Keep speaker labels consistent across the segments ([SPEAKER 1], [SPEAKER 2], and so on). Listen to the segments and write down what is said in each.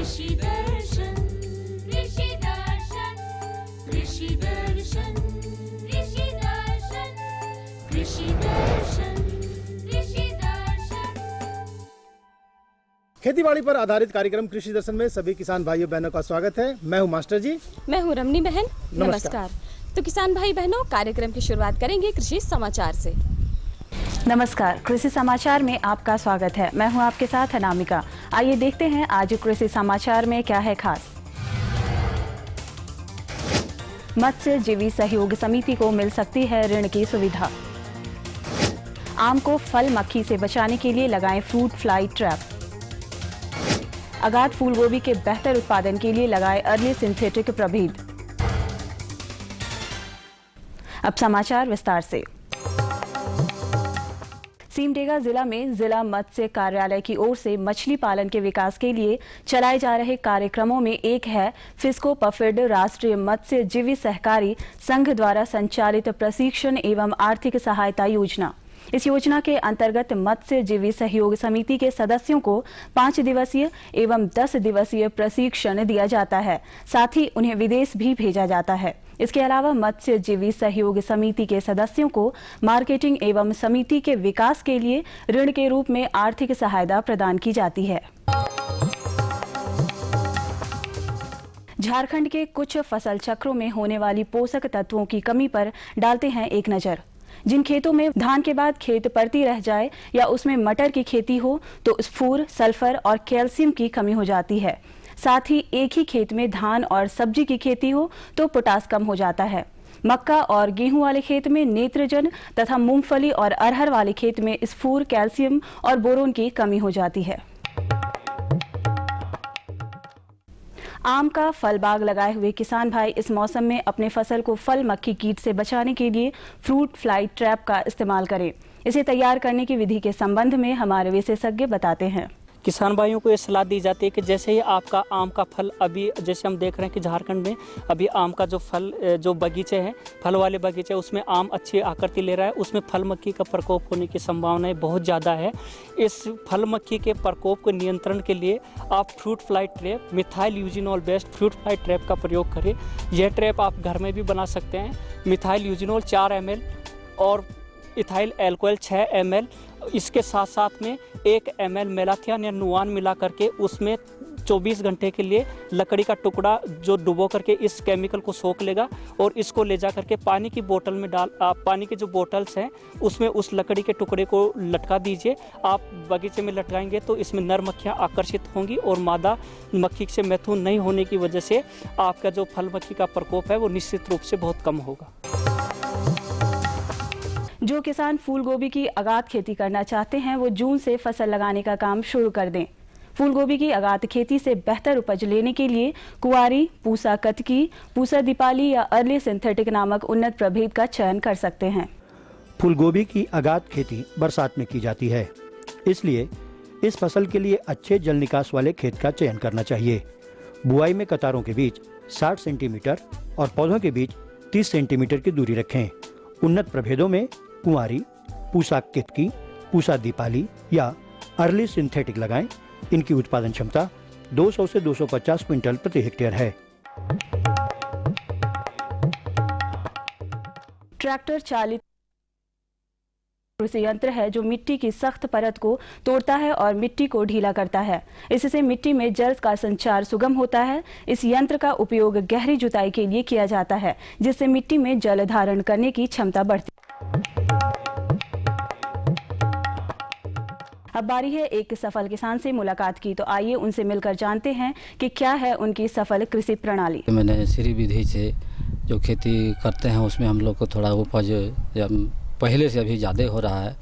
[SPEAKER 1] कृषि दर्शन कृषि दर्शन कृषि दर्शन कृषि दर्शन कृषि दर्शन कृषि दर्शन।
[SPEAKER 2] खेतीबाड़ी पर आधारित कार्यक्रम कृषि दर्शन में सभी किसान भाइयों बहनों का स्वागत है। मैं हूं मास्टर जी।
[SPEAKER 3] मैं हूं रमनी बहन। नमस्कार। तो किसान भाई बहनों, कार्यक्रम की शुरुआत करेंगे कृषि समाचार से।
[SPEAKER 4] नमस्कार, कृषि समाचार में आपका स्वागत है। मैं हूं आपके साथ अनामिका। आइए देखते हैं आज कृषि समाचार में क्या है खास। मत्स्य जीवी सहयोग समिति को मिल सकती है ऋण की सुविधा। आम को फल मक्खी से बचाने के लिए लगाएं फ्रूट फ्लाई ट्रैप। अगाध फूलगोभी के बेहतर उत्पादन के लिए लगाएं अर्ली सिंथेटिक प्रभेद। अब समाचार विस्तार से। सिमडेगा जिला में जिला मत्स्य कार्यालय की ओर से मछली पालन के विकास के लिए चलाए जा रहे कार्यक्रमों में एक है फिस्को पफिड राष्ट्रीय मत्स्य जीवी सहकारी संघ द्वारा संचालित प्रशिक्षण एवं आर्थिक सहायता योजना। इस योजना के अंतर्गत मत्स्य जीवी सहयोग समिति के सदस्यों को 5 दिवसीय एवं 10 दिवसीय प्रशिक्षण दिया जाता है। साथ ही उन्हें विदेश भी भेजा जाता है। इसके अलावा मत्स्य जीवी सहयोग समिति के सदस्यों को मार्केटिंग एवं समिति के विकास के लिए ऋण के रूप में आर्थिक सहायता प्रदान की जाती है। झारखंड के कुछ फसल चक्रों में होने वाली पोषक तत्वों की कमी पर डालते हैं एक नजर। जिन खेतों में धान के बाद खेत परती रह जाए या उसमें मटर की खेती हो तो स्फूर, सल्फर और कैल्शियम की कमी हो जाती है। साथ ही एक ही खेत में धान और सब्जी की खेती हो तो पोटास कम हो जाता है। मक्का और गेहूं वाले खेत में नेत्रजन तथा मूंगफली और अरहर वाले खेत में स्फूर, कैल्शियम और बोरोन की कमी हो जाती है। आम का फल बाग लगाए हुए किसान भाई इस मौसम में अपने फसल को फल मक्खी कीट से बचाने के लिए फ्रूट फ्लाई ट्रैप का इस्तेमाल करें। इसे तैयार करने की विधि के संबंध में हमारे विशेषज्ञ बताते हैं।
[SPEAKER 5] किसान भाइयों को ये सलाह दी जाती है कि जैसे ही आपका आम का फल, अभी जैसे हम देख रहे हैं कि झारखंड में अभी आम का जो फल जो बगीचे हैं, फल वाले बगीचे, उसमें आम अच्छी आकृति ले रहा है, उसमें फल मक्खी का प्रकोप होने की संभावनाएं बहुत ज़्यादा है। इस फल मक्खी के प्रकोप को नियंत्रण के लिए आप fruit fly trap, methyl eugenol based fruit fly trap का प्रयोग करें। यह ट्रैप आप घर में भी बना सकते हैं। मिथाइल यूजिनोल 4 ml और इथाइल एल्कोहल 6 ml, इसके साथ साथ में 1 ml मेलाथियन या नुआन मिला करके उसमें 24 घंटे के लिए लकड़ी का टुकड़ा जो डुबो करके इस केमिकल को सोख लेगा और इसको ले जा करके पानी की बोतल में डाल, आप पानी के जो बोतल्स हैं उसमें उस लकड़ी के टुकड़े को लटका दीजिए। आप बगीचे में लटकाएंगे तो इसमें नर मक्खियाँ आकर्षित होंगी और मादा मक्खी से मैथुन नहीं होने की वजह से आपका जो फल मक्खी का प्रकोप है वो निश्चित रूप से बहुत कम होगा।
[SPEAKER 4] जो किसान फूल गोभी की अगाध खेती करना चाहते हैं वो जून से फसल लगाने का काम शुरू कर दें। फूल गोभी की अगाध खेती से बेहतर उपज लेने के लिए कुंवारी, पूसा कतकी, पूसा दीपाली या अर्ली सिंथेटिक नामक उन्नत प्रभेद का चयन कर सकते हैं।
[SPEAKER 6] फूल गोभी की अगाध खेती बरसात में की जाती है, इसलिए इस फसल के लिए अच्छे जल निकास वाले खेत का चयन करना चाहिए। बुआई में कतारों के बीच 60 सेंटीमीटर और पौधों के बीच 30 सेंटीमीटर की दूरी रखें। उन्नत प्रभेदों में कुंवारी, पूसा केतकी, पूसा दीपाली या अर्ली सिंथेटिक लगाएं। इनकी उत्पादन क्षमता 200 से 250 क्विंटल प्रति हेक्टेयर है।
[SPEAKER 4] ट्रैक्टर चालित कृषि यंत्र है जो मिट्टी की सख्त परत को तोड़ता है और मिट्टी को ढीला करता है। इससे मिट्टी में जल का संचार सुगम होता है। इस यंत्र का उपयोग गहरी जुताई के लिए किया जाता है, जिससे मिट्टी में जल धारण करने की क्षमता बढ़ती है। अब बारी है एक सफल किसान से मुलाकात की, तो आइए उनसे मिलकर जानते हैं कि क्या है उनकी सफल कृषि प्रणाली।
[SPEAKER 7] मैंने श्री विधि से जो खेती करते हैं उसमें हम लोग को थोड़ा उपज पहले से अभी ज़्यादा हो रहा है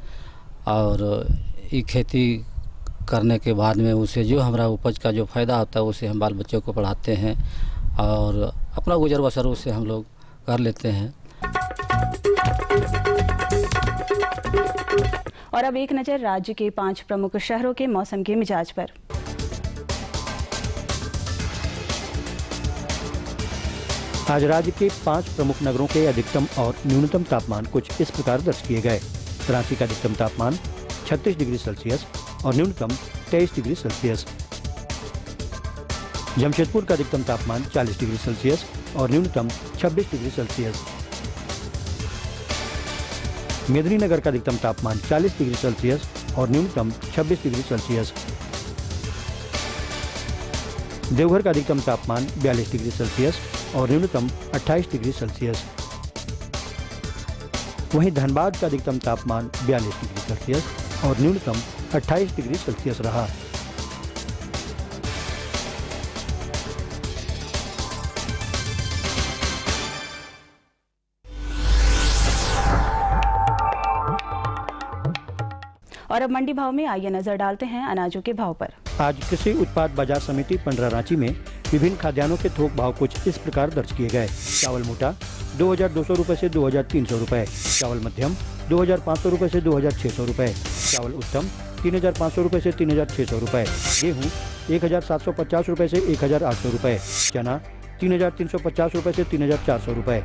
[SPEAKER 7] और ये खेती करने के बाद में उसे जो हमारा उपज का जो फ़ायदा होता है उसे हम बाल बच्चों को पढ़ाते हैं और अपना गुजर बसर उससे हम लोग कर लेते हैं।
[SPEAKER 4] और अब एक नज़र राज्य के 5 प्रमुख शहरों के मौसम के मिजाज पर।
[SPEAKER 6] आज राज्य के 5 प्रमुख नगरों के अधिकतम और न्यूनतम तापमान कुछ इस प्रकार दर्ज किए गए। रांची का अधिकतम तापमान 36 डिग्री सेल्सियस और न्यूनतम 23 डिग्री सेल्सियस। जमशेदपुर का अधिकतम तापमान 40 डिग्री सेल्सियस और न्यूनतम 26 डिग्री सेल्सियस। मेदिनीनगर का अधिकतम तापमान 40 डिग्री सेल्सियस और न्यूनतम 26 डिग्री सेल्सियस। देवघर का अधिकतम तापमान 42 डिग्री सेल्सियस और न्यूनतम 28 डिग्री सेल्सियस। वहीं धनबाद का अधिकतम तापमान 42 डिग्री सेल्सियस और न्यूनतम 28 डिग्री सेल्सियस रहा।
[SPEAKER 4] और अब मंडी भाव में आइए नजर डालते हैं अनाजों के भाव पर।
[SPEAKER 6] आज कृषि उत्पाद बाजार समिति पंडरा रांची में विभिन्न खाद्यान्नों के थोक भाव कुछ इस प्रकार दर्ज किए गए। चावल मोटा 2200 रुपए से 2300 रुपए, चावल मध्यम 2500 रुपए से 2600 रुपए, चावल उत्तम 3500 रुपए से 3600 रुपए, गेहूँ 1750 रुपए से 1800 रुपए, चना 3350 रुपए से 3400 रुपए,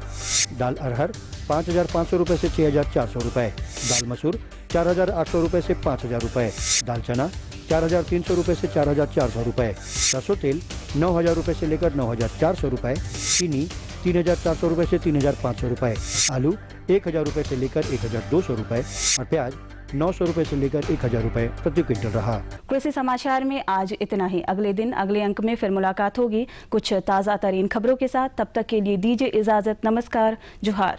[SPEAKER 6] दाल अरहर 5500 रुपए से 6400 रुपए, दाल मसूर 4800 रुपए से 5000 रुपए, दाल चना 4300 रुपए से 4400 रुपए, सरसों तेल 9000 रुपए से लेकर 9400 रुपए, चीनी 3400 रुपए से 3500 रुपए, आलू 1000 रुपए से लेकर 1200 रुपए और प्याज 900 रुपए से लेकर 1000 रुपए प्रति क्विंटल रहा।
[SPEAKER 4] कृषि समाचार में आज इतना ही। अगले दिन अगले अंक में फिर मुलाकात होगी कुछ ताज़ा तरीन खबरों के साथ। तब तक के लिए दीजिए इजाजत। नमस्कार, जोहार।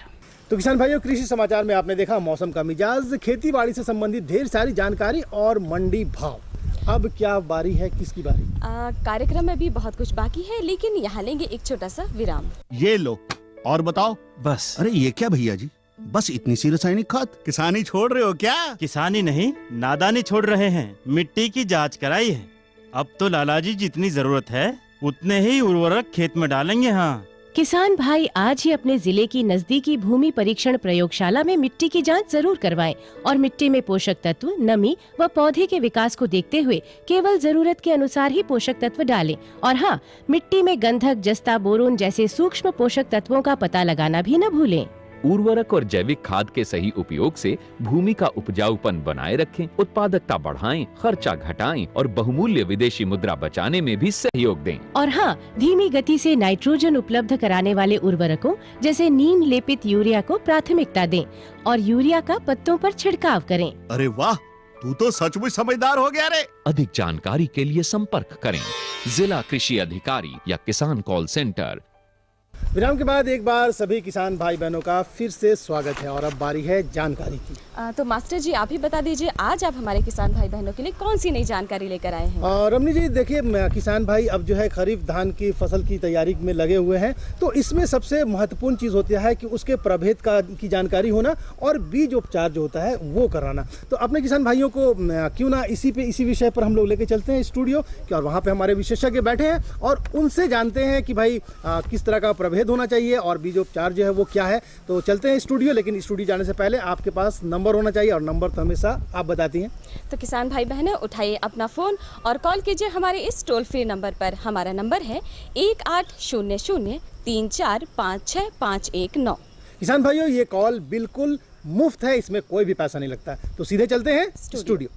[SPEAKER 2] तो किसान भाइयों, कृषि समाचार में आपने देखा मौसम का मिजाज, खेती बाड़ी से संबंधित ढेर सारी जानकारी और मंडी भाव। अब क्या बारी है, किसकी बारी?
[SPEAKER 3] कार्यक्रम में भी बहुत कुछ बाकी है, लेकिन यहाँ लेंगे एक छोटा सा विराम।
[SPEAKER 8] ये लो और बताओ।
[SPEAKER 9] बस।
[SPEAKER 8] अरे ये क्या भैया जी, बस इतनी सी रासायनिक खाद? किसानी छोड़ रहे हो क्या?
[SPEAKER 9] किसानी नहीं, नादानी छोड़ रहे हैं। मिट्टी की जांच कराई है। अब तो लालाजी जितनी जरूरत है उतने ही उर्वरक खेत में डालेंगे। हाँ,
[SPEAKER 10] किसान भाई आज ही अपने जिले की नजदीकी भूमि परीक्षण प्रयोगशाला में मिट्टी की जांच जरूर करवाएं और मिट्टी में पोषक तत्व, नमी व पौधे के विकास को देखते हुए केवल जरूरत के अनुसार ही पोषक तत्व डालें। और हाँ, मिट्टी में गंधक, जस्ता, बोरोन जैसे सूक्ष्म पोषक तत्वों का पता लगाना भी न भूलें।
[SPEAKER 11] उर्वरक और जैविक खाद के सही उपयोग से भूमि का उपजाऊपन बनाए रखें, उत्पादकता बढ़ाएं, खर्चा घटाएं और बहुमूल्य विदेशी मुद्रा बचाने में भी सहयोग दें।
[SPEAKER 10] और हाँ, धीमी गति से नाइट्रोजन उपलब्ध कराने वाले उर्वरकों जैसे नीम लेपित यूरिया को प्राथमिकता दें और यूरिया का पत्तों पर छिड़काव करें।
[SPEAKER 8] अरे वाह, तू तो सचमुच समझदार हो गया रे।
[SPEAKER 11] अधिक जानकारी के लिए संपर्क करें जिला कृषि अधिकारी या किसान कॉल सेंटर।
[SPEAKER 2] विराम के बाद एक बार सभी किसान भाई बहनों का फिर से स्वागत है और अब बारी है जानकारी की।
[SPEAKER 3] तो मास्टर जी, आप ही बता दीजिए आज आप हमारे किसान भाई बहनों के लिए कौन सी नई जानकारी लेकर आए हैं?
[SPEAKER 2] रमनी जी, देखिए किसान भाई अब जो है खरीफ धान की फसल की तैयारी में लगे हुए हैं, तो इसमें सबसे महत्वपूर्ण चीज़ होती है कि उसके प्रभेद की जानकारी होना और बीज उपचार जो होता है वो कराना। तो अपने किसान भाइयों को क्यों ना इसी विषय पर हम लोग लेके चलते हैं स्टूडियो कि और वहाँ पे हमारे विशेषज्ञ बैठे हैं और उनसे जानते हैं कि भाई किस तरह का प्रभेद होना चाहिए और बीजोपचार जो है वो क्या है। तो चलते हैं स्टूडियो, लेकिन स्टूडियो जाने से पहले आपके पास नंबर होना चाहिए और नंबर तो हमेशा आप बताती हैं।
[SPEAKER 3] तो किसान भाई बहनों, उठाइए अपना फ़ोन और कॉल कीजिए हमारे इस टोल फ्री नंबर पर। हमारा नंबर है 1800-3456519।
[SPEAKER 2] किसान भाइयों, ये कॉल बिल्कुल मुफ्त है, इसमें कोई भी पैसा नहीं लगता। तो सीधे चलते हैं स्टूडियो।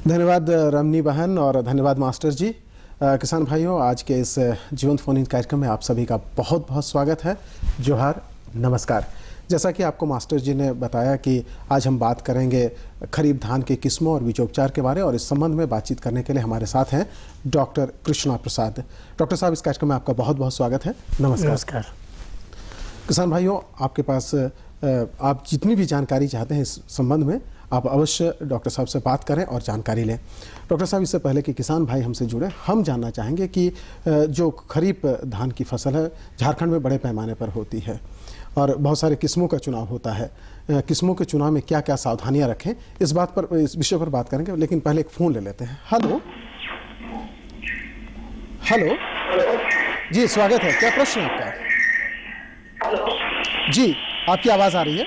[SPEAKER 12] धन्यवाद रमनी बहन और धन्यवाद मास्टर जी। किसान भाइयों, आज के इस जीवंत फोन इन कार्यक्रम में आप सभी का बहुत बहुत स्वागत है। जोहार, नमस्कार। जैसा कि आपको मास्टर जी ने बताया कि आज हम बात करेंगे खरीफ धान के किस्मों और बीजोपचार के बारे, और इस संबंध में बातचीत करने के लिए हमारे साथ हैं डॉक्टर कृष्णा प्रसाद। डॉक्टर साहब, इस कार्यक्रम में आपका बहुत बहुत स्वागत है। नमस्कार।
[SPEAKER 13] नमस्कार।
[SPEAKER 12] किसान भाइयों, आपके पास आप जितनी भी जानकारी चाहते हैं इस संबंध में आप अवश्य डॉक्टर साहब से बात करें और जानकारी लें। डॉक्टर साहब, इससे पहले कि किसान भाई हमसे जुड़े, हम जानना चाहेंगे कि जो खरीफ धान की फसल है झारखंड में बड़े पैमाने पर होती है और बहुत सारे किस्मों का चुनाव होता है। किस्मों के चुनाव में क्या क्या सावधानियां रखें, इस विषय पर बात करेंगे। लेकिन पहले एक फ़ोन ले लेते हैं। हेलो हेलो जी, स्वागत है। क्या प्रश्न है आपका? जी, आपकी आवाज़ आ रही है।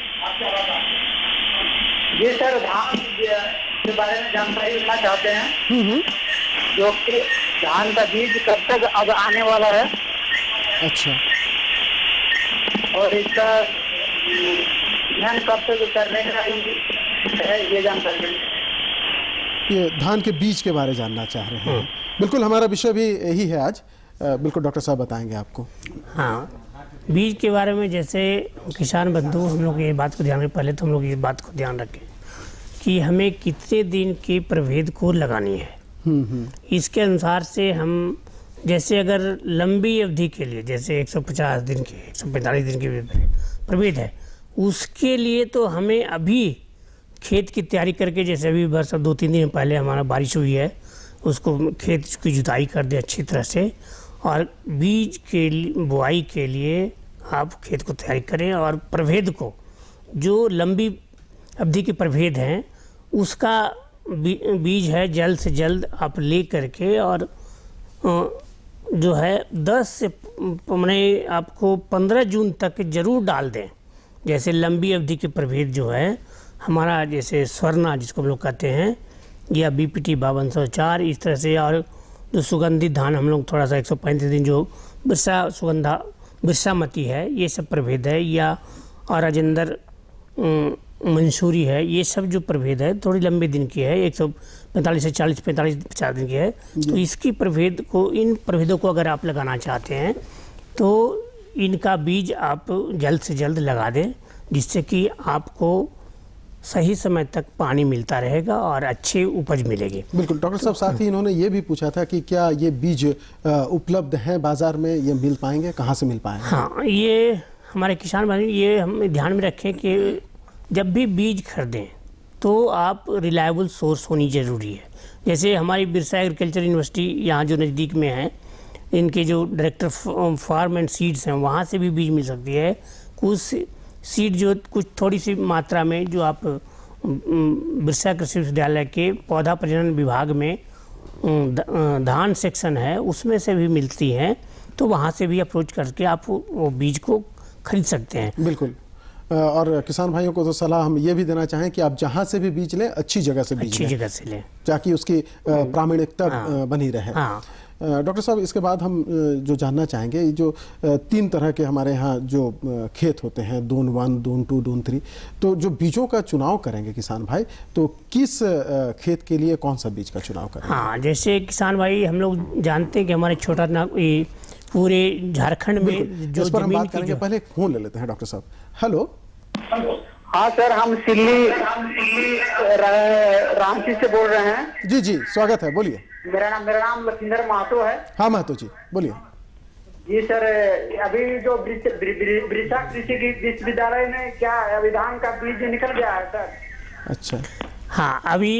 [SPEAKER 14] जी सर, धान के बारे में जानकारी लेना चाहते हैं। जो कि धान का बीज कब तक अब आने वाला है?
[SPEAKER 12] अच्छा।
[SPEAKER 14] और इसका धान कब तक करने का है, ये जानकारी।
[SPEAKER 12] ये धान के बीज के बारे जानना चाह रहे हैं। बिल्कुल, हमारा विषय भी यही है आज। बिल्कुल डॉक्टर साहब बताएंगे आपको।
[SPEAKER 13] हाँ, बीज के बारे में जैसे किसान बंधु हम लोग ये बात को ध्यान रखें, पहले तो हम लोग ये बात को ध्यान रखें कि हमें कितने दिन के प्रभेद को लगानी है। इसके अनुसार से हम जैसे अगर लंबी अवधि के लिए जैसे 150 दिन के 145 दिन के प्रभेद है, उसके लिए तो हमें अभी खेत की तैयारी करके, जैसे अभी बस 2-3 दिन पहले हमारा बारिश हुई है, उसको खेत की जुताई कर दे अच्छी तरह से, और बीज के बुआई के लिए आप खेत को तैयारी करें। और प्रभेद को जो लंबी अवधि के प्रभेद हैं उसका बीज है जल्द से जल्द आप ले करके, और जो है 10 से मैंने आपको 15 जून तक ज़रूर डाल दें। जैसे लंबी अवधि के प्रभेद जो है हमारा, जैसे स्वर्णा जिसको हम लोग कहते हैं, या BPT 5204, इस तरह से। और जो सुगंधित धान हम लोग थोड़ा सा 135 दिन जो बिरसामती है, ये सब प्रभेद है, या और राजेंद्र मंसूरी है, ये सब जो प्रभेद है थोड़ी लंबे दिन की है, 145 से 40, 45, 50 दिन की है। तो इसकी प्रभेद को, इन प्रभेदों को अगर आप लगाना चाहते हैं तो इनका बीज आप जल्द से जल्द लगा दें, जिससे कि आपको सही समय तक पानी मिलता रहेगा और अच्छी उपज मिलेगी।
[SPEAKER 12] बिल्कुल डॉक्टर साहब, साथ ही इन्होंने ये भी पूछा था कि क्या ये बीज उपलब्ध हैं बाजार में, ये मिल पाएंगे, कहाँ से मिल पाएंगे?
[SPEAKER 13] हाँ, ये हमारे किसान भाई ये हम ध्यान में रखें कि जब भी बीज खरीदें तो आप रिलायबल सोर्स होनी ज़रूरी है। जैसे हमारी बिरसा एग्रीकल्चर यूनिवर्सिटी यहाँ जो नज़दीक में है, इनके जो डायरेक्टर फार्म एंड सीड्स हैं, वहाँ से भी बीज मिल सकती है। कुछ सीड जो कुछ थोड़ी सी मात्रा में जो आप बिरसा कृषि विश्वविद्यालय के पौधा प्रजनन विभाग में धान सेक्शन है उसमें से भी मिलती हैं, तो वहाँ से भी अप्रोच करके आप वो बीज को खरीद सकते हैं।
[SPEAKER 12] बिल्कुल, और किसान भाइयों को तो सलाह हम ये भी देना चाहें कि आप जहाँ से भी बीज लें अच्छी जगह से बीज
[SPEAKER 13] लें,
[SPEAKER 12] ताकि उसकी प्रामाणिकता बनी रहे। डॉक्टर साहब, इसके बाद हम जो जानना चाहेंगे, जो 3 तरह के हमारे यहाँ जो खेत होते हैं, दून 1, दून 2, दून 3, तो जो बीजों का चुनाव करेंगे किसान भाई, तो किस खेत के लिए कौन सा बीज का चुनाव करेंगे?
[SPEAKER 13] हाँ, जैसे किसान भाई हम लोग जानते हैं कि हमारे छोटा पूरे झारखंड में जो
[SPEAKER 12] जमीन बात करेंगे, पहले एक फोन ले लेते हैं डॉक्टर साहब। हेलो।
[SPEAKER 14] हाँ सर, हम सिल्ली रांची से बोल रहे हैं।
[SPEAKER 12] जी जी, स्वागत है, बोलिए।
[SPEAKER 14] मेरा नाम लखिंदर महतो है।
[SPEAKER 12] हाँ महतो जी, बोलिए।
[SPEAKER 14] जी सर, अभी जो बिरसा कृषि विश्वविद्यालय में क्या अभिधान का बीज निकल गया है सर?
[SPEAKER 12] अच्छा,
[SPEAKER 13] हाँ, अभी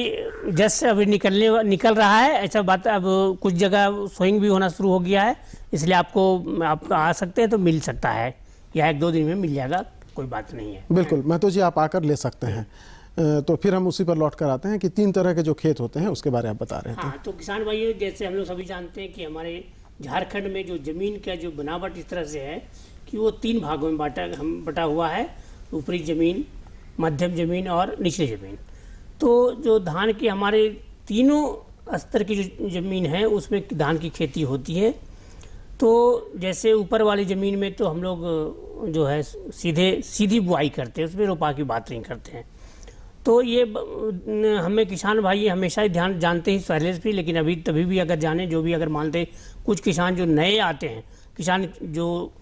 [SPEAKER 13] जस्ट अभी निकल रहा है ऐसा बात। अब कुछ जगह सोइंग भी होना शुरू हो गया है, इसलिए आप आ सकते हैं तो मिल सकता है, या 1-2 दिन में मिल जाएगा, कोई बात नहीं है।
[SPEAKER 12] बिल्कुल महतो जी, आप आकर ले सकते हैं। तो फिर हम उसी पर लौट कर आते हैं कि 3 तरह के जो खेत होते हैं उसके बारे में आप बता रहे थे।
[SPEAKER 13] हाँ, तो किसान भाइयों, जैसे हम लोग सभी जानते हैं कि हमारे झारखंड में जो ज़मीन का जो बनावट इस तरह से है कि वो 3 भागों में बटा हुआ है, ऊपरी ज़मीन, मध्यम ज़मीन और निचली ज़मीन। तो जो धान की हमारे तीनों स्तर की जो ज़मीन है उसमें धान की खेती होती है। तो जैसे ऊपर वाली ज़मीन में तो हम लोग जो है सीधी बुआई करते हैं, उसमें रोपा की बात नहीं करते हैं। तो ये हमें किसान भाई हमेशा ही जानते ही पहले से भी, लेकिन अभी तभी भी अगर जाने, जो भी अगर मानते, कुछ किसान जो नए आते हैं, किसान जो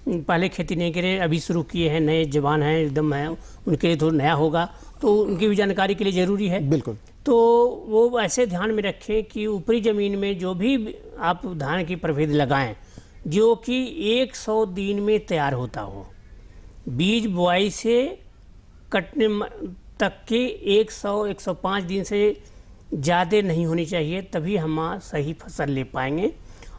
[SPEAKER 13] पहले खेती नहीं करे, अभी शुरू किए हैं, नए जवान हैं, एकदम है, उनके लिए थोड़ा नया होगा, तो उनकी भी जानकारी के लिए ज़रूरी है।
[SPEAKER 12] बिल्कुल।
[SPEAKER 13] तो वो ऐसे ध्यान में रखें कि ऊपरी ज़मीन में जो भी आप धान की प्रभेद लगाएं जो कि 100 दिन में तैयार होता हो, बीज बुआई से कटने तक के 100-105 दिन से ज़्यादा नहीं होनी चाहिए, तभी हम सही फसल ले पाएंगे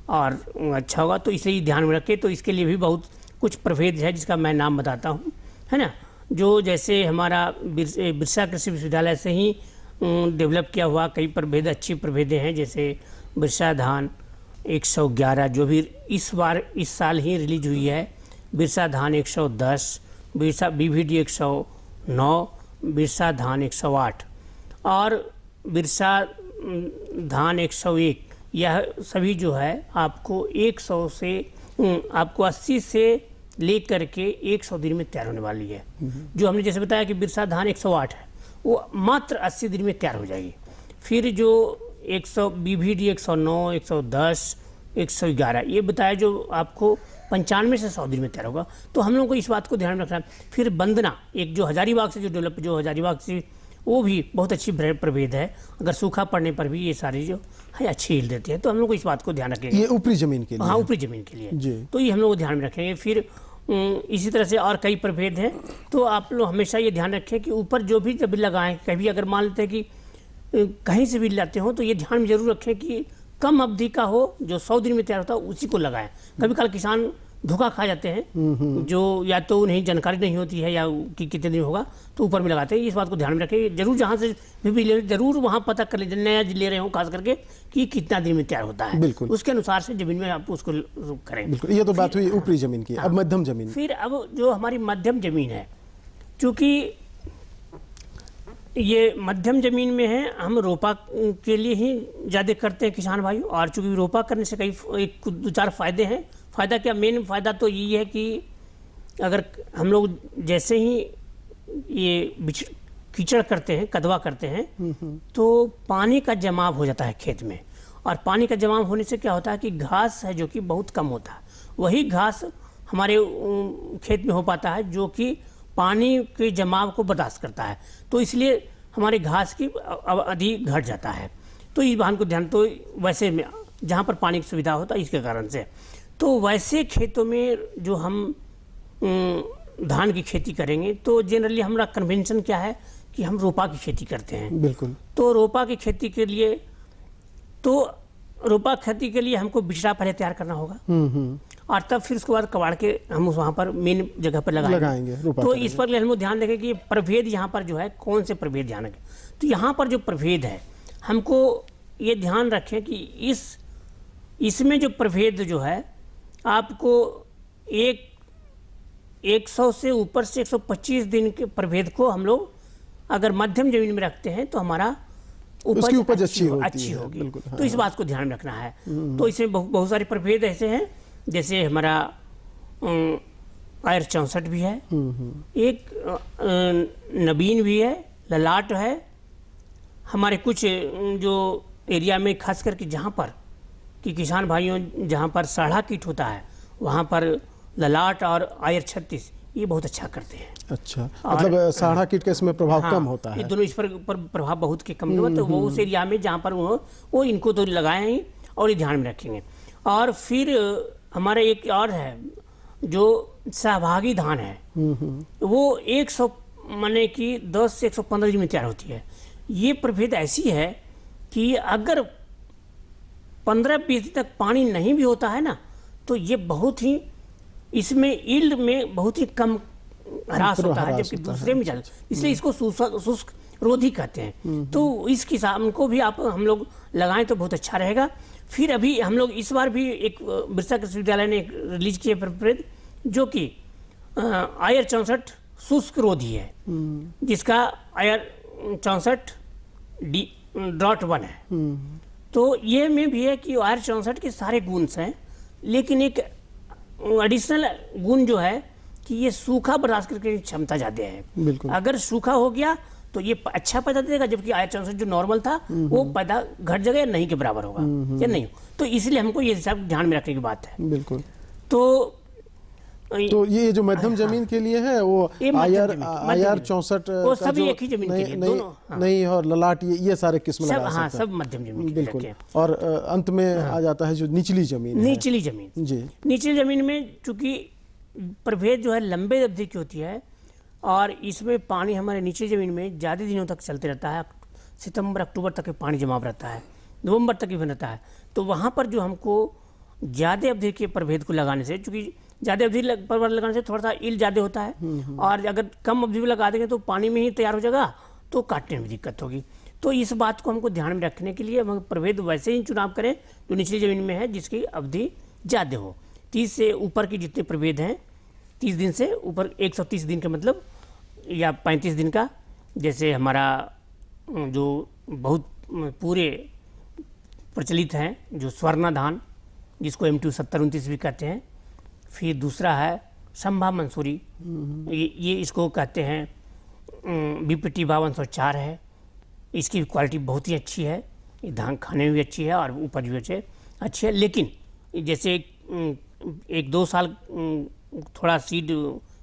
[SPEAKER 13] और अच्छा होगा। तो इसलिए ध्यान में रखें। तो इसके लिए भी बहुत कुछ प्रभेद है जिसका मैं नाम बताता हूँ, है ना, जो जैसे हमारा बिरसा कृषि विश्वविद्यालय से ही डेवलप किया हुआ कई प्रभेद, अच्छी प्रभेदें हैं। जैसे बिरसा धान 111 जो भी इस साल ही रिलीज हुई है, बिरसा धान 110, बिरसा BVD 109, बिरसा धान 108 और बिरसा धान 101। यह सभी जो है आपको 100 से आपको 80 से लेकर के 100 दिन में तैयार होने वाली है। जो हमने जैसे बताया कि बिरसा धान 108 है, वो मात्र 80 दिन में तैयार हो जाएगी। फिर जो 100 BVD 109, 110, 111 ये बताया जो आपको 95 से 100 दिन में तैयार होगा। तो हम लोग को इस बात को ध्यान में रखना है। फिर बंदना एक जो हजारीबाग से जो डेवलप जो हजारीबाग से वो भी बहुत अच्छी प्रभेद है। अगर सूखा पड़ने पर भी ये सारी जो है अच्छी हिल देती है। तो हम लोग को इस बात को ध्यान रखेंगे।
[SPEAKER 12] ये ऊपरी जमीन के लिए?
[SPEAKER 13] हाँ, ऊपरी जमीन के लिए
[SPEAKER 12] जी।
[SPEAKER 13] तो ये हम लोग को ध्यान में रखेंगे। फिर इसी तरह से और कई प्रभेद हैं। तो आप लोग हमेशा ये ध्यान रखें कि ऊपर जो भी जब लगाएं, कभी अगर मान लेते हैं कि कहीं से भी लाते हो तो ये ध्यान में जरूर रखें कि कम अवधि का हो, जो 100 दिन में तैयार होता है उसी को लगाएं। कभी कल किसान धोखा खा जाते हैं, जो या तो उन्हें जानकारी नहीं होती है या कि कितने दिन होगा तो ऊपर में लगाते हैं। इस बात को ध्यान में रखें। जरूर जहाँ से भी ले जरूर वहाँ पता कर लीजिए, नया ले रहे हो खास करके कि कितना दिन में तैयार होता है।
[SPEAKER 12] बिल्कुल।
[SPEAKER 13] उसके अनुसार से जमीन में आप उसको करें।
[SPEAKER 12] बिल्कुल, ये तो बात हुई ऊपरी जमीन की। अब मध्यम जमीन।
[SPEAKER 13] फिर अब जो हमारी मध्यम जमीन है, चूँकि ये मध्यम जमीन में है, हम रोपा के लिए ही ज़्यादा करते हैं किसान भाई। और चूँकि रोपा करने से कई 2-4 फायदे हैं। फ़ायदा क्या, मेन फ़ायदा तो यही है कि अगर हम लोग जैसे ही ये कीचड़ करते हैं, कदवा करते हैं, तो पानी का जमाव हो जाता है खेत में। और पानी का जमाव होने से क्या होता है कि घास है जो कि बहुत कम होता है, वही घास हमारे खेत में हो पाता है जो कि पानी के जमाव को बर्दाश्त करता है। तो इसलिए हमारे घास की अवधि घट जाता है। तो इस बात को ध्यान, तो वैसे में जहाँ पर पानी की सुविधा होता है इसके कारण से, तो वैसे खेतों में जो हम धान की खेती करेंगे तो जनरली हमारा कन्वेंशन क्या है कि हम रोपा की खेती करते हैं।
[SPEAKER 12] बिल्कुल।
[SPEAKER 13] तो रोपा की खेती के लिए हमको बिचड़ा पहले तैयार करना होगा और तब फिर उसके बाद कबाड़ के हम वहाँ पर मेन जगह पर लगाएंगे। तो इस पर हम लोग ध्यान रखें कि प्रभेद यहाँ पर जो है कौन से प्रभेद ध्यान रखें। तो यहाँ पर जो प्रभेद है हमको ये ध्यान रखें कि इसमें जो प्रभेद जो है आपको 100 से ऊपर से 125 दिन के प्रभेद को हम लोग अगर मध्यम जमीन में रखते हैं तो हमारा उपज अच्छी होगी।
[SPEAKER 12] हाँ।
[SPEAKER 13] तो इस बात को ध्यान में रखना है। तो इसमें बहुत सारे प्रभेद ऐसे हैं, जैसे हमारा आयर 64 भी है, एक नवीन भी है, ललाट है। हमारे कुछ जो एरिया में खास करके जहाँ पर कि किसान भाइयों जहाँ पर साढ़ा कीट होता है वहाँ पर ललाट और आयर 36 ये बहुत अच्छा करते हैं।
[SPEAKER 12] अच्छा, मतलब साढ़ा कीट का इसमें प्रभाव कम होता है।
[SPEAKER 13] ये दोनों इस पर प्रभाव बहुत के कम होता है। तो वो उस एरिया में जहाँ पर वो इनको तो लगाए ही और ये ध्यान में रखेंगे। और फिर हमारा एक और है जो सहभागी धान है, वो 100 माने कि 10 से 115 दिन में तैयार होती है। ये प्रभेद ऐसी है कि अगर 15-20 दिन तक पानी नहीं भी होता है ना तो ये बहुत ही इसमें ईल्ड में बहुत ही कम ह्रास होता है, जबकि दूसरे में ज़्यादा। इसलिए इसको शुष्क रोधी कहते हैं। तो इस किसान को भी हम लोग लगाएं तो बहुत अच्छा रहेगा। फिर अभी हम लोग इस बार भी एक बिरसा कृषि विद्यालय ने रिलीज किया प्रभेद जो कि आयर 64 शुष्क रोधी है, जिसका आयर 64.1 है। तो ये में भी है कि आयर 64 के सारे गुण हैं, लेकिन एक एडिशनल गुण जो है कि ये सूखा बर्दाश्त करने की क्षमता ज़्यादा है। अगर सूखा हो गया तो ये अच्छा पैदा देगा, जबकि आयर 64 जो नॉर्मल था वो पैदा घट जाएगा या नहीं के बराबर होगा या नहीं। तो इसलिए हमको ये सब ध्यान में रखने की बात है।
[SPEAKER 12] बिल्कुल।
[SPEAKER 13] तो
[SPEAKER 12] ये जो मध्यम जमीन के लिए है वो आयर 64
[SPEAKER 13] वो सभी एक ही जमीन के लिए
[SPEAKER 12] नहीं और ललाट ये सारे किस्म लगा सकते हैं।
[SPEAKER 13] हाँ, सब मध्यम जमीन के
[SPEAKER 12] बिल्कुल। और अंत में आ जाता है जो निचली जमीन
[SPEAKER 13] जी। निचली जमीन में चूंकि प्रभेद जो है लंबे अवधि की होती है और इसमें पानी हमारे निचली जमीन में ज़्यादा दिनों तक चलते रहता है। सितंबर अक्टूबर तक पानी जमाव रहता है, नवंबर तक भी रहता है। तो वहाँ पर जो हमको ज़्यादा अवधि के प्रभेद को लगाने से, चूँकि ज़्यादा अवधि पर लगाने से थोड़ा सा ईल्ड ज़्यादा होता है, और अगर कम अवधि में लगा देंगे तो पानी में ही तैयार हो जाएगा तो काटने में दिक्कत होगी। तो इस बात को हमको ध्यान में रखने के लिए हम प्रभेद वैसे ही चुनाव करें जो निचली ज़मीन में है, जिसकी अवधि ज़्यादा हो। 30 से ऊपर की जितने प्रभेद हैं, 30 दिन से ऊपर 130 दिन का मतलब या 35 दिन का, जैसे हमारा जो बहुत पूरे प्रचलित हैं जो स्वर्णा धान, जिसको M2 70-29 भी कहते हैं। फिर दूसरा है संभा मंसूरी, ये इसको कहते हैं BPT 5204 है। इसकी क्वालिटी बहुत ही अच्छी है, ये धान खाने में भी अच्छी है और उपज भी अच्छी है। लेकिन जैसे 1-2 साल थोड़ा सीड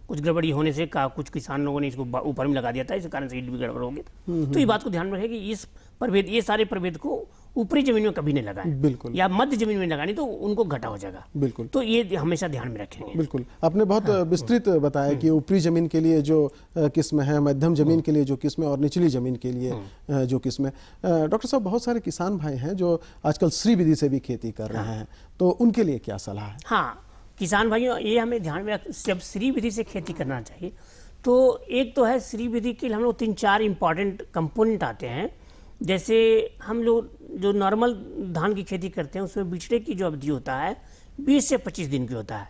[SPEAKER 13] कुछ गड़बड़ी होने से कुछ किसान लोगों ने इसको ऊपर में लगा दिया था, इस कारण सीड भी गड़बड़ हो गई। तो ये बात को ध्यान में रखें कि इस प्रभेद, ये सारे प्रभेद को ऊपरी जमीन में कभी नहीं लगाएं,
[SPEAKER 12] बिल्कुल,
[SPEAKER 13] या मध्य जमीन में लगानी तो उनको घटा हो जाएगा,
[SPEAKER 12] बिल्कुल।
[SPEAKER 13] तो ये हमेशा ध्यान में रखेंगे।
[SPEAKER 12] बिल्कुल, आपने बहुत विस्तृत बताया कि ऊपरी जमीन के लिए जो किस्म है, मध्यम जमीन के लिए जो किस्म है और निचली जमीन के लिए जो किस्म है। डॉक्टर साहब, बहुत सारे किसान भाई हैं जो आजकल श्री विधि से भी खेती कर रहे हैं, तो उनके लिए क्या सलाह है?
[SPEAKER 13] हाँ, किसान भाइयों, ये हमें ध्यान में जब श्री विधि से खेती करना चाहिए तो एक तो है श्री विधि के लिए हम लोग 3-4 इंपॉर्टेंट कंपोनेंट आते हैं। जैसे हम लोग जो नॉर्मल धान की खेती करते हैं उसमें बिछड़े की जो अवधि होता है 20 से 25 दिन की होता है,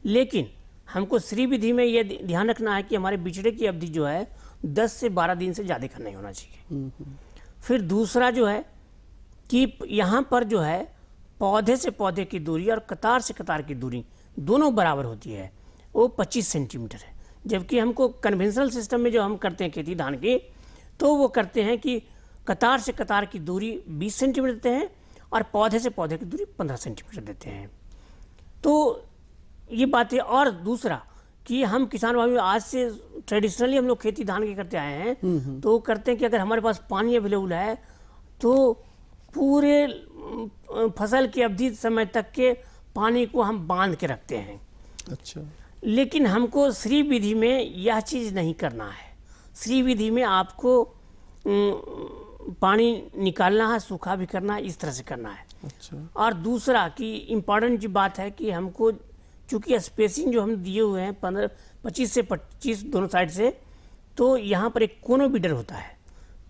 [SPEAKER 13] लेकिन हमको श्री विधि में ये ध्यान रखना है कि हमारे बिछड़े की अवधि जो है 10 से 12 दिन से ज़्यादा का नहीं होना चाहिए। फिर दूसरा जो है कि यहाँ पर जो है पौधे से पौधे की दूरी और कतार से कतार की दूरी दोनों बराबर होती है, वो 25 सेंटीमीटर है। जबकि हमको कन्वेंशनल सिस्टम में जो हम करते हैं खेती धान की, तो वो करते हैं कि कतार से कतार की दूरी 20 सेंटीमीटर देते हैं और पौधे से पौधे की दूरी 15 सेंटीमीटर देते हैं। तो ये बात है। और दूसरा कि हम किसान भाई आज से ट्रेडिशनली हम लोग खेती धान की करते आए हैं, तो करते हैं कि अगर हमारे पास पानी अवेलेबल है तो पूरे फसल की अवधि समय तक के पानी को हम बांध के रखते हैं।
[SPEAKER 12] अच्छा।
[SPEAKER 13] लेकिन हमको श्री विधि में यह चीज़ नहीं करना है। श्री विधि में आपको पानी निकालना है, सूखा भी करना है, इस तरह से करना है।
[SPEAKER 12] अच्छा।
[SPEAKER 13] और दूसरा कि इम्पॉर्टेंट जो बात है कि हमको चूँकि स्पेसिंग जो हम दिए हुए हैं 25 से 25 दोनों साइड से, तो यहाँ पर एक कोनो बीडर होता है।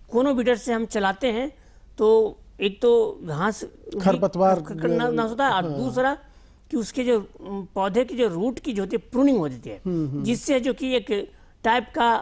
[SPEAKER 13] कोनो बीडर से हम चलाते हैं तो एक तो घास
[SPEAKER 12] खरपतवार
[SPEAKER 13] नाश होता है, और दूसरा कि उसके जो पौधे की जो रूट की जो होती है प्रूनिंग हो जाती है, जिससे जो कि एक टाइप का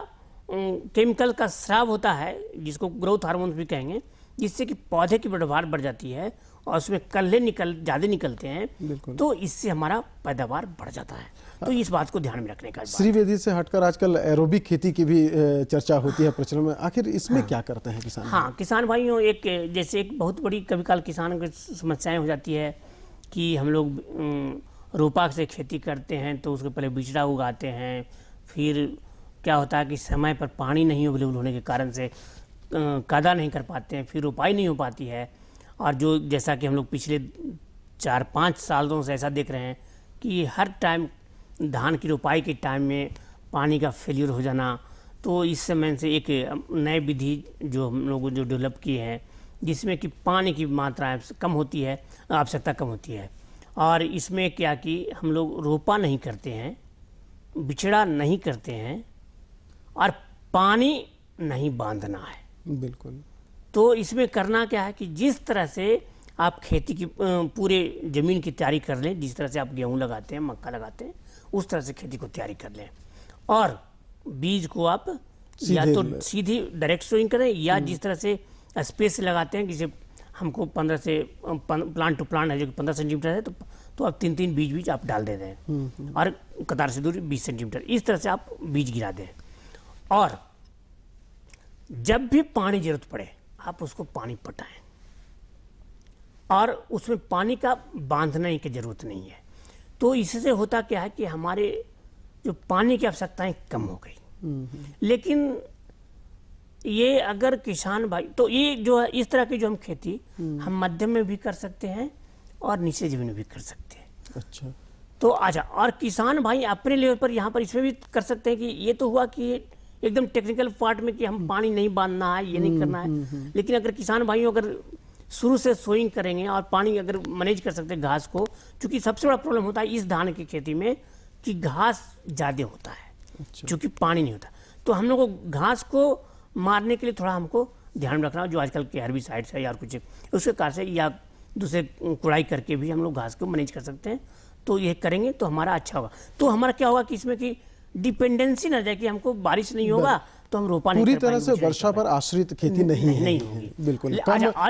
[SPEAKER 13] केमिकल का स्राव होता है जिसको ग्रोथ हार्मोन्स भी कहेंगे, जिससे कि पौधे की पैदावार बढ़ जाती है और उसमें कल्ले ज़्यादा निकलते हैं, तो इससे हमारा पैदावार बढ़ जाता है। तो इस बात को ध्यान में रखने का।
[SPEAKER 12] श्री विधि से हटकर आजकल एरोबिक खेती की भी चर्चा होती है, प्रचलन में, आखिर इसमें क्या करते हैं किसान?
[SPEAKER 13] हाँ, किसान भाइयों, एक जैसे एक बहुत बड़ी कभी काल किसानों की समस्याएं हो जाती है कि हम लोग रोपा से खेती करते हैं तो उसके पहले बिचड़ा उगाते हैं, फिर क्या होता है कि समय पर पानी नहीं अवेलेबल होने के कारण से कादा नहीं कर पाते हैं, फिर रोपाई नहीं हो पाती है। और जो जैसा कि हम लोग पिछले 4-5 सालों से ऐसा देख रहे हैं कि हर टाइम धान की रोपाई के टाइम में पानी का फेलियर हो जाना, तो इस समय से एक नई विधि जो हम लोग जो डेवलप की है जिसमें कि पानी की मात्रा कम होती है, आवश्यकता कम होती है। और इसमें क्या कि हम लोग रोपा नहीं करते हैं, बिचड़ा नहीं करते हैं और पानी नहीं बांधना है।
[SPEAKER 12] बिल्कुल।
[SPEAKER 13] तो इसमें करना क्या है कि जिस तरह से आप खेती की पूरे ज़मीन की तैयारी कर लें, जिस तरह से आप गेहूँ लगाते हैं, मक्का लगाते हैं, उस तरह से खेती को तैयारी कर लें। और बीज को आप या तो सीधी डायरेक्ट सोइंग करें, या जिस तरह से स्पेस से लगाते हैं, जैसे हमको 15 से प्लांट टू प्लांट है जो कि 15 सेंटीमीटर है, तो आप 3-3 बीज आप डाल देते हैं और कतार से दूरी 20 सेंटीमीटर, इस तरह से आप बीज गिरा दें। और जब भी पानी जरूरत पड़े आप उसको पानी पटाएं, और उसमें पानी का बांधने की जरूरत नहीं है। तो इससे होता क्या है कि हमारे जो पानी की आवश्यकताएं कम हो गई। लेकिन ये अगर किसान भाई, तो ये जो है इस तरह की जो हम खेती हम मध्यम में भी कर सकते हैं और नीचे जमीन में भी कर सकते हैं।
[SPEAKER 12] अच्छा।
[SPEAKER 13] तो अच्छा, और किसान भाई अपने लेवल पर यहाँ पर इसमें भी कर सकते हैं कि ये तो हुआ कि एकदम टेक्निकल पार्ट में कि हम पानी नहीं बांधना है, ये नहीं करना है। लेकिन अगर किसान भाइयों अगर शुरू से सोइंग करेंगे और पानी अगर मैनेज कर सकते हैं घास को, क्योंकि सबसे बड़ा प्रॉब्लम होता है इस धान की खेती में कि घास ज़्यादा होता है।
[SPEAKER 12] अच्छा।
[SPEAKER 13] क्योंकि पानी नहीं होता, तो हम लोग को घास को मारने के लिए थोड़ा हमको ध्यान रखना, जो आजकल के हेर्बिसाइड्स है या कुछ उसके कारण से, या दूसरे कुड़ाई करके भी हम लोग घास को मैनेज कर सकते हैं। तो ये करेंगे तो हमारा अच्छा होगा। तो हमारा क्या होगा कि इसमें कि डिपेंडेंसी ना जाए कि हमको बारिश नहीं होगा तो हम रोपा नहीं
[SPEAKER 12] पूरी
[SPEAKER 13] कर
[SPEAKER 12] तरह से
[SPEAKER 13] पाएंगे,
[SPEAKER 12] वर्षा पर आश्रित खेती नहीं
[SPEAKER 13] होगी।
[SPEAKER 12] बिल्कुल।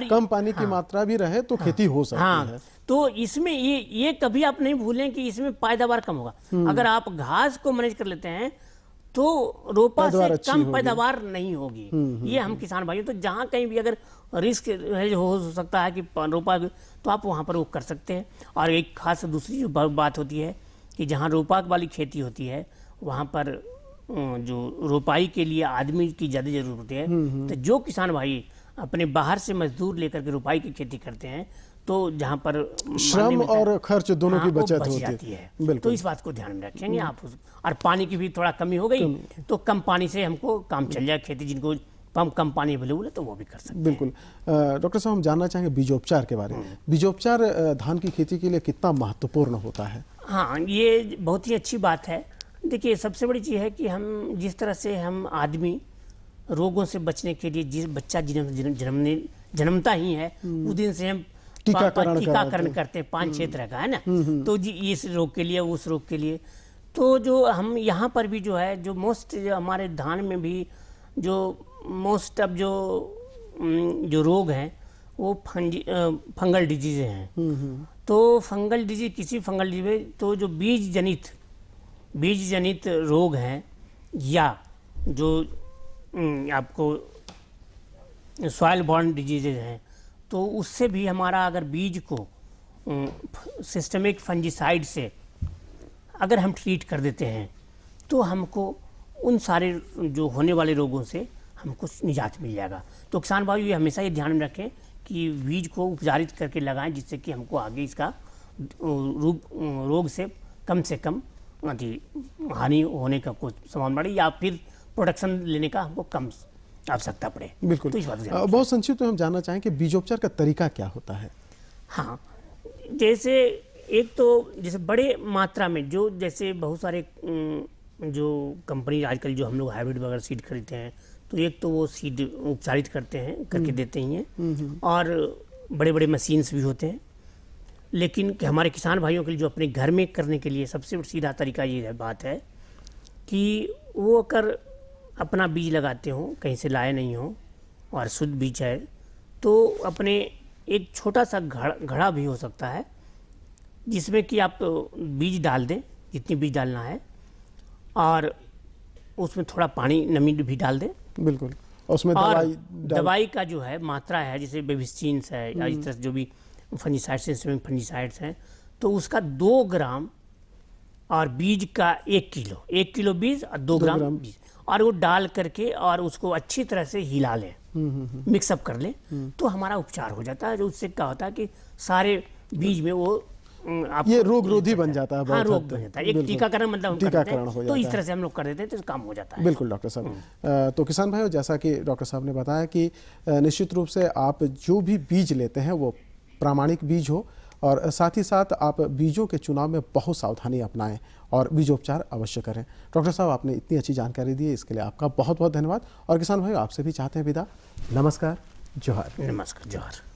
[SPEAKER 12] कम पानी की मात्रा भी रहे तो खेती हो सकती है।
[SPEAKER 13] तो इसमें ये कभी आप नहीं भूलें कि इसमें पैदावार कम होगा। अगर आप घास को मैनेज कर लेते हैं तो रोपा
[SPEAKER 12] पैदावार
[SPEAKER 13] से
[SPEAKER 12] अच्छी
[SPEAKER 13] कम
[SPEAKER 12] होगी।
[SPEAKER 13] पैदावार नहीं होगी। ये हम किसान भाइयों, तो जहाँ कहीं भी अगर रिस्क हो सकता है कि रोपा, तो आप वहाँ पर वो कर सकते हैं। और एक खास दूसरी जो बात होती है कि जहाँ रोपा वाली खेती होती है वहाँ पर जो रोपाई के लिए आदमी की ज़्यादा जरूरत होती है। तो जो किसान भाई अपने बाहर से मजदूर लेकर के रोपाई की खेती करते हैं, तो जहाँ पर
[SPEAKER 12] श्रम और खर्च दोनों की
[SPEAKER 13] वो
[SPEAKER 12] बचत
[SPEAKER 13] बच
[SPEAKER 12] होती
[SPEAKER 13] जाती
[SPEAKER 12] है।
[SPEAKER 13] है। तो इस बात को ध्यान में रखेंगे आप। और पानी की भी थोड़ा कमी हो गई तो कम पानी से हमको काम चल जाए खेती, जिनको कम पानी अवेलेबल है तो वो भी कर सकते हैं।
[SPEAKER 12] बिल्कुल। डॉक्टर साहब, हम जानना चाहेंगे बीजोपचार के बारे में। बीजोपचार धान की खेती के लिए कितना महत्वपूर्ण होता है?
[SPEAKER 13] हाँ, ये बहुत ही अच्छी बात है। देखिए, सबसे बड़ी चीज़ है कि हम जिस तरह से हम आदमी रोगों से बचने के लिए, जिस बच्चा जन्मता ही है उस दिन से हम टीकाकरण करते हैं 5-6 तरह का, है ना। तो जी इस रोग के लिए, उस रोग के लिए, तो जो हम यहाँ पर भी जो है, जो मोस्ट हमारे धान में भी जो मोस्ट अब जो रोग हैं वो फंगल डिजीज हैं। तो फंगल डिजीज, किसी फंगल डिजीज में तो जो बीज जनित रोग हैं या जो आपको सॉइल बॉर्न डिजीजेज हैं, तो उससे भी हमारा अगर बीज को सिस्टमिक फंजीसाइड से अगर हम ट्रीट कर देते हैं तो हमको उन सारे जो होने वाले रोगों से हमको निजात मिल जाएगा। तो किसान भाई ये हमेशा ये ध्यान में रखें कि बीज को उपचारित करके लगाएं, जिससे कि हमको आगे इसका रोग से कम हानि होने का कुछ संभावना बढ़े या फिर प्रोडक्शन लेने का हमको कम आवश्यकता पड़े।
[SPEAKER 12] बिल्कुल।
[SPEAKER 13] तो इस बात
[SPEAKER 12] बहुत संक्षिप्त में हम जानना चाहें कि बीजोपचार का तरीका क्या होता है?
[SPEAKER 13] हाँ, जैसे एक तो जैसे बड़े मात्रा में जो जैसे बहुत सारे जो कंपनी आजकल जो हम लोग हाइब्रिड वगैरह सीड खरीदते हैं, तो एक तो वो सीड उपचारित करते हैं, करके देते ही हैं, और बड़े बड़े मशीन्स भी होते हैं। लेकिन कि हमारे किसान भाइयों के लिए जो अपने घर में करने के लिए सबसे सीधा तरीका ये बात है कि वो अगर अपना बीज लगाते हो, कहीं से लाए नहीं हो और शुद्ध बीज है, तो अपने एक छोटा सा घड़ा भी हो सकता है जिसमें कि आप बीज डाल दें, जितनी बीज डालना है, और उसमें थोड़ा पानी, नमी भी डाल दें।
[SPEAKER 12] बिल्कुल। उसमें
[SPEAKER 13] दवाई का जो है मात्रा है, जैसे बेबिस्टीन्स है या इस तरह जो भी फंजीसाइड्स हैं, तो उसका 2 ग्राम और बीज का 1 किलो बीज और 2 ग्राम बीज, और वो डाल करके और उसको अच्छी तरह से हिला लें, मिक्सअप कर लें, तो हमारा उपचार हो जाता है। जो उससे क्या होता है कि सारे बीज में वो
[SPEAKER 12] ये रोग रोधी बन जाता है।
[SPEAKER 13] हाँ, रोग बन जाता है। एक टीकाकरण मतलब
[SPEAKER 12] टीकाकरण हो जाता है।
[SPEAKER 13] तो इस तरह से हम लोग कर देते हैं तो काम हो जाता है।
[SPEAKER 12] बिल्कुल डॉक्टर साहब। तो किसान भाइयों, जैसा कि डॉक्टर साहब ने बताया कि निश्चित रूप से आप जो भी बीज लेते हैं वो प्रामाणिक बीज हो, और साथ ही साथ आप बीजों के चुनाव में बहुत सावधानी अपनाएं और बीजोपचार अवश्य करें। डॉक्टर साहब, आपने इतनी अच्छी जानकारी दी है, इसके लिए आपका बहुत बहुत धन्यवाद। और किसान भाइयों, आपसे भी चाहते हैं विदा। नमस्कार, जोहार।
[SPEAKER 13] नमस्कार, जोहार।